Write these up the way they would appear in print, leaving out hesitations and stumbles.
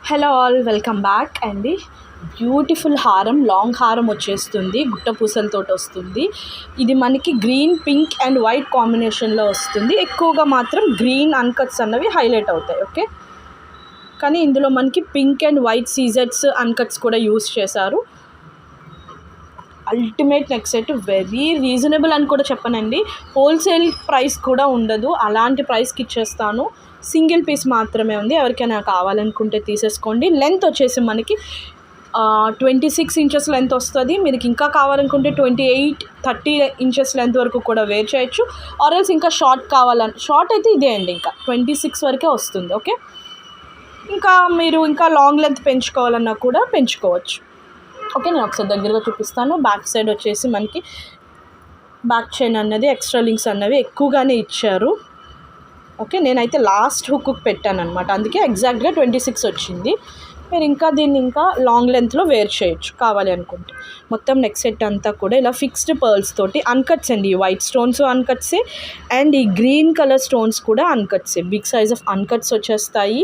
Hello all, welcome back అండి. Beautiful హారం, long హారం వచ్చేస్తుంది, గుట్ట పూసలతో వస్తుంది. ఇది మనకి గ్రీన్, పింక్ అండ్ వైట్ కాంబినేషన్లో వస్తుంది. ఎక్కువగా మాత్రం గ్రీన్ అన్కట్స్ అన్నవి హైలైట్ అవుతాయి. ఓకే, కానీ ఇందులో మనకి పింక్ అండ్ వైట్ సీజర్స్ అన్కట్స్ కూడా యూస్ చేశారు. Ultimate neck set, very reasonable అని కూడా చెప్పనండి. హోల్సేల్ ప్రైస్ కూడా ఉండదు, అలాంటి ప్రైస్కి ఇచ్చేస్తాను. సింగిల్ పీస్ మాత్రమే ఉంది, ఎవరికైనా కావాలనుకుంటే తీసేసుకోండి. లెంత్ వచ్చేసి మనకి 26 ఇంచెస్ లెంత్ వస్తుంది. మీకు ఇంకా కావాలనుకుంటే 28, 30 ఇంచెస్ లెంత్ వరకు కూడా వేర్ చేయొచ్చు. ఆర్ఎల్స్ ఇంకా షార్ట్ షార్ట్ అయితే ఇదే అండి, ఇంకా 26 వరకే వస్తుంది. ఓకే, ఇంకా మీరు ఇంకా లాంగ్ లెంత్ పెంచుకోవాలన్నా కూడా పెంచుకోవచ్చు. ఓకే, నేను ఒకసారి దగ్గరగా చూపిస్తాను. బ్యాక్ సైడ్ వచ్చేసి మనకి బ్యాక్ చైన్ అన్నది, ఎక్స్ట్రా లింక్స్ అన్నవి ఎక్కువగానే ఇచ్చారు. ఓకే, నేనైతే లాస్ట్ హుక్ పెట్టాను అనమాట, అందుకే ఎగ్జాక్ట్గా 26 వచ్చింది. మీరు ఇంకా దీన్ని ఇంకా లాంగ్ లెంత్లో వేర్ చేయొచ్చు కావాలి అనుకుంటే. మొత్తం నెక్ సెట్ అంతా కూడా ఇలా ఫిక్స్డ్ పర్ల్స్ తోటి అన్కట్స్ అండి. వైట్ స్టోన్స్ అన్కట్సే అండ్ ఈ గ్రీన్ కలర్ స్టోన్స్ కూడా అన్కట్సే. బిగ్ సైజ్ ఆఫ్ అన్కట్స్ వచ్చేస్తాయి.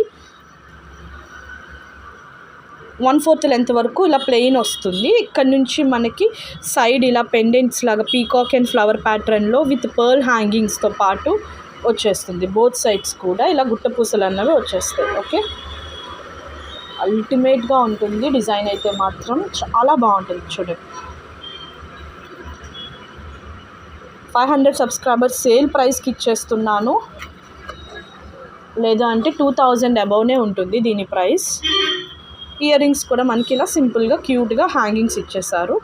1/4 లెంత్ వరకు ఇలా ప్లెయిన్ వస్తుంది. ఇక్కడ నుంచి మనకి సైడ్ ఇలా పెండెంట్స్ లాగా పీకాక్ అండ్ ఫ్లవర్ ప్యాటర్న్లో విత్ పర్ల్ హ్యాంగింగ్స్తో పాటు వచ్చేస్తుంది. బోత్ సైడ్స్ కూడా ఇలా గుట్ట పూసలు అన్నవి వచ్చేస్తాయి. ఓకే, అల్టిమేట్గా ఉంటుంది. డిజైన్ అయితే మాత్రం చాలా బాగుంటుంది. చూడండి, 500 సబ్స్క్రైబర్స్ సేల్ ప్రైస్కి ఇచ్చేస్తున్నాను, లేదా అంటే 2000 అబౌవ్నే ఉంటుంది దీని ప్రైస్. ఇయర్ రింగ్స్ కూడా మనకి ఇలా సింపుల్గా క్యూట్గా హ్యాంగింగ్స్ ఇచ్చేసారు.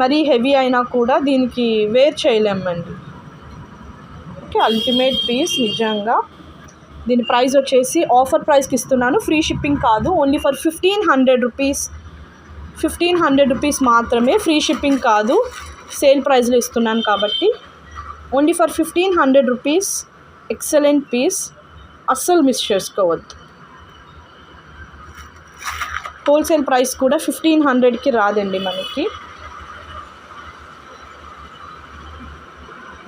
మరీ హెవీ అయినా కూడా దీనికి వేర్ చేయలేమండి. ఓకే, అల్టిమేట్ పీస్ నిజంగా. దీని ప్రైస్ వచ్చేసి ఆఫర్ ప్రైస్కి ఇస్తున్నాను, ఫ్రీ షిప్పింగ్ కాదు. Only for 1500 rupees. 1500 రూపీస్ మాత్రమే, ఫ్రీ షిప్పింగ్ కాదు. సేల్ ప్రైస్లో ఇస్తున్నాను కాబట్టి only for 1500 rupees. Excellent piece, అస్సలు మిస్ చేసుకోవద్దు. హోల్సేల్ ప్రైస్ కూడా 1500కి రాదండి మనకి.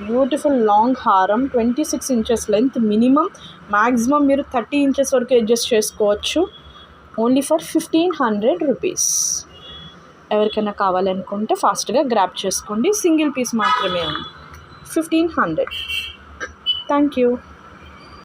బ్యూటిఫుల్ లాంగ్ హారం, 26 ఇంచెస్ లెంత్ మినిమం, మ్యాక్సిమం మీరు 30 ఇంచెస్ వరకు అడ్జస్ట్ చేసుకోవచ్చు. Only for 1500 rupees. ఎవరికైనా కావాలనుకుంటే ఫాస్ట్గా గ్రాప్ చేసుకోండి. సింగిల్ పీస్ మాత్రమే ఉంది, 1500. Thank you.